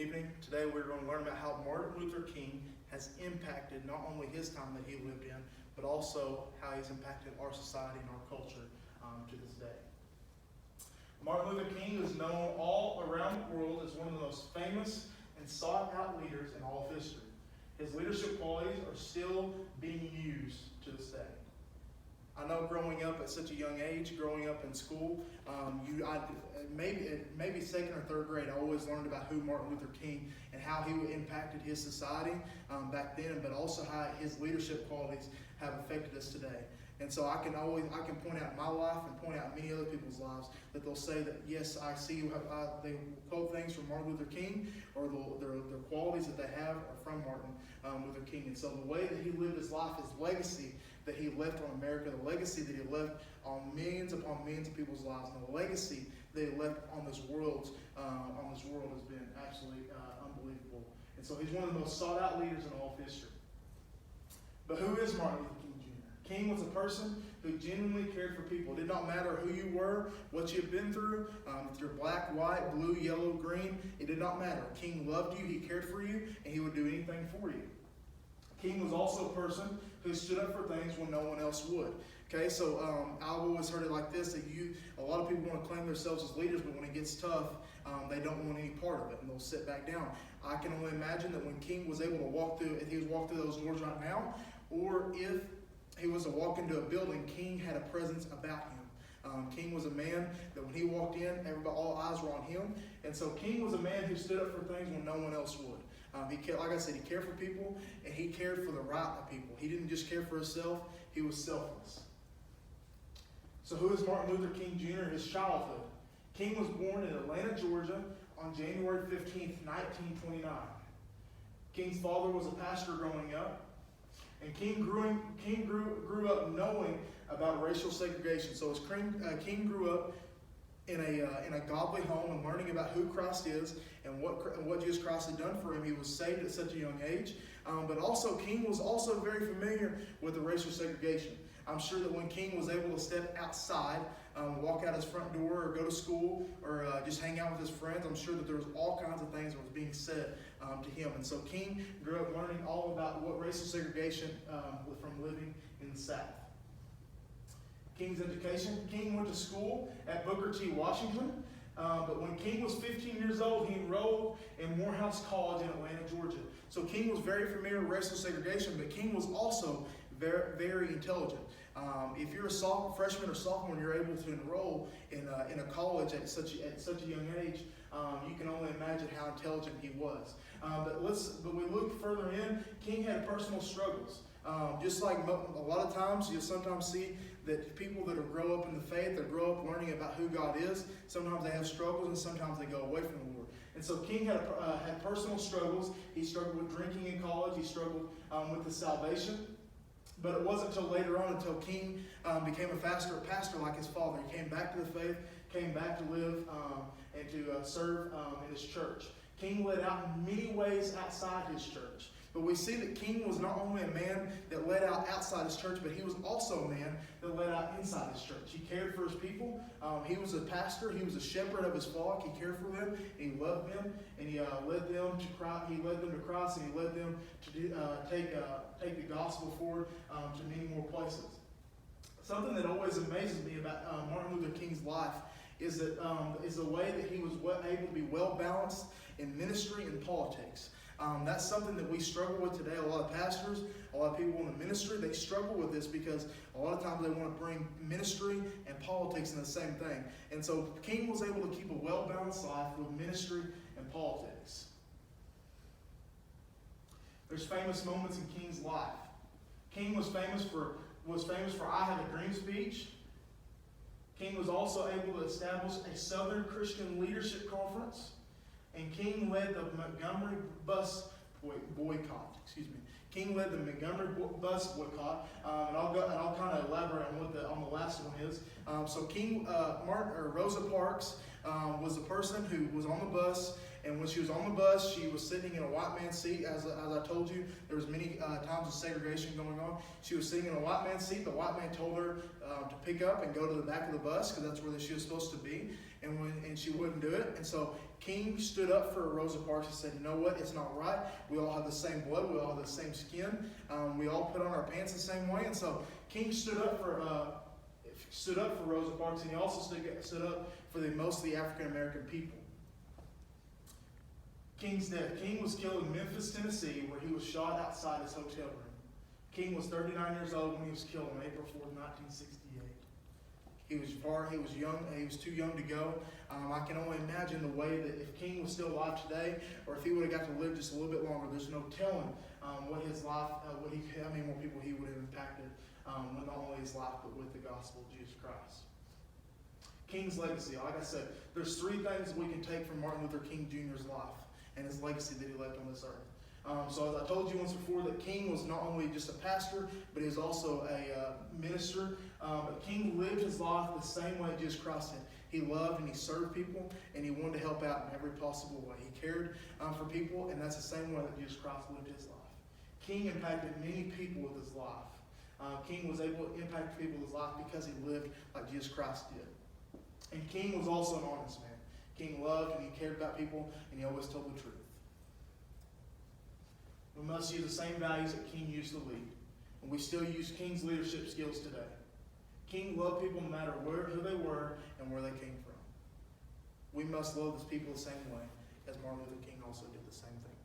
evening. Today we're going to learn about how Martin Luther King has impacted not only his time that he lived in, but also how he's impacted our society and our culture to this day. Martin Luther King is known all around the world as one of the most famous and sought-out leaders in all of history. His leadership qualities are still being used to this day. I know growing up at such a young age, growing up in school, maybe second or third grade, I always learned about who Martin Luther King and how he impacted his society back then, but also how his leadership qualities have affected us today. And so I can point out my life and point out many other people's lives that they'll say that, yes, I see, they quote things from Martin Luther King, or their qualities that they have are from Martin Luther King. And so the way that he lived his life, his legacy that he left on America, the legacy that he left on millions upon millions of people's lives, and the legacy that he left on this world has been absolutely unbelievable. And so he's one of the most sought out leaders in all of history. But who is Martin Luther King Jr.? King was a person who genuinely cared for people. It did not matter who you were, what you had been through, if you're black, white, blue, yellow, green, it did not matter. King loved you, he cared for you, and he would do anything for you. King was also a person who stood up for things when no one else would. Okay, so I've always heard it like this, that a lot of people want to claim themselves as leaders, but when it gets tough, they don't want any part of it, and they'll sit back down. I can only imagine that when King was able to walk through, if he was walking through those doors right now, or if he was to walk into a building, King had a presence about him. King was a man that when he walked in, all eyes were on him. And so King was a man who stood up for things when no one else would. Like I said, he cared for people, and he cared for the right of people. He didn't just care for himself, he was selfless. So who is Martin Luther King Jr.? His childhood. King was born in Atlanta, Georgia on January 15th, 1929. King's father was a pastor growing up. And King grew up knowing about racial segregation. So as King grew up in a godly home and learning about who Christ is and what Jesus Christ had done for him, he was saved at such a young age. But also King was also very familiar with the racial segregation. I'm sure that when King was able to step outside, walk out his front door, or go to school, or just hang out with his friends, I'm sure that there was all kinds of things that was being said to him. And so King grew up learning all about what racial segregation from living in the South. King's education. King went to school at Booker T. Washington, but when King was 15 years old, he enrolled in Morehouse College in Atlanta, Georgia. So King was very familiar with racial segregation, but King was also very, very intelligent. If you're a freshman or sophomore and you're able to enroll in a college at such a young age, you can only imagine how intelligent he was. But we look further in, King had personal struggles. Just like a lot of times, you'll sometimes see that people that grow up in the faith, that grow up learning about who God is, sometimes they have struggles and sometimes they go away from the Lord. And so King had personal struggles. He struggled with drinking in college. He struggled with his salvation. But it wasn't until later on, until King became a pastor like his father. He came back to the faith, came back to live and to serve in his church. King led out in many ways outside his church. But we see that King was not only a man that led out outside his church, but he was also a man that led out inside his church. He cared for his people. He was a pastor. He was a shepherd of his flock. He cared for them, and he loved them, and he led them to Christ. He led them to Christ, and he led them to take the gospel forward to many more places. Something that always amazes me about Martin Luther King's life is the way that he was able to be well balanced in ministry and politics. That's something that we struggle with today. A lot of pastors, a lot of people in the ministry, they struggle with this because a lot of times they want to bring ministry and politics in the same thing. And so King was able to keep a well-balanced life with ministry and politics. There's famous moments in King's life. King was famous for I Have a Dream speech. King was also able to establish a Southern Christian Leadership Conference. And King led the Montgomery bus boycott. King led the Montgomery bus boycott, and I'll kind of elaborate on the last one is. So Rosa Parks was the person who was on the bus, and when she was on the bus, she was sitting in a white man's seat. As I told you, there was many times of segregation going on. She was sitting in a white man's seat. The white man told her to pick up and go to the back of the bus because that's where she was supposed to be, and she wouldn't do it. And so King stood up for Rosa Parks and said, you know what, it's not right. We all have the same blood. We all have the same skin. We all put on our pants the same way. And so King stood up for Rosa Parks, and he also stood up for most of the African American people. King's death. King was killed in Memphis, Tennessee, where he was shot outside his hotel room. King was 39 years old when he was killed on April 4th, 1968. He was young, he was too young to go. I can only imagine the way that if King was still alive today, or if he would have got to live just a little bit longer, there's no telling what his life, how many more people he would have impacted with not only his life, but with the gospel of Jesus Christ. King's legacy. Like I said, there's three things we can take from Martin Luther King Jr.'s life and his legacy that he left on this earth. So as I told you once before, that King was not only just a pastor, but he was also a minister. But King lived his life the same way Jesus Christ did. He loved and he served people, and he wanted to help out in every possible way. He cared for people, and that's the same way that Jesus Christ lived his life. King impacted many people with his life. King was able to impact people with his life because he lived like Jesus Christ did. And King was also an honest man. King loved and he cared about people, and he always told the truth. We must use the same values that King used to lead. And we still use King's leadership skills today. King loved people no matter who they were and where they came from. We must love these people the same way as Martin Luther King also did the same thing.